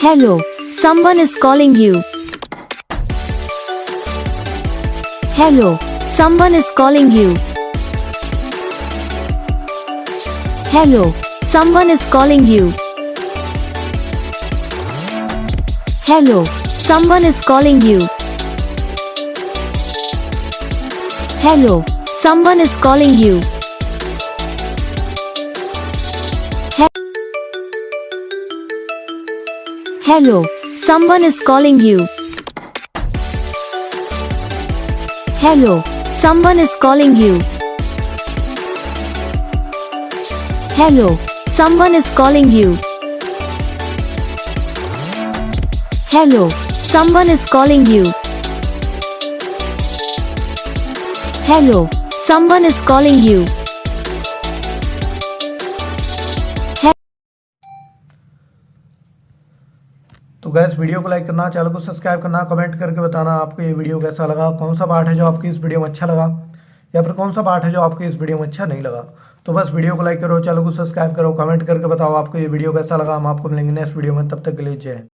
Hello, someone is calling you. Hello, someone is calling you. Hello, someone is calling you. Hello, someone is calling you. Hello, someone is calling you. Hello, someone is calling you. Hello, someone is calling you. Hello, someone is calling you. Hello, someone is calling you. Hello, someone is calling you. तो gas video को like करना, channel को subscribe करना, comment करके बताना आपको ये video कैसा लगा, कौन सा पार्ट है जो आपकी इस वीडियो में अच्छा लगा या फिर कौन सा पार्ट है जो आपकी इस वीडियो में अच्छा नहीं लगा। तो बस वीडियो को लाइक करो, चैनल को सब्सक्राइब करो, कमेंट करके बताओ आपको ये वीडियो कैसा लगा। हम आपको मिलेंगे नेक्स्ट वीडियो में, तब तक के लिए जय।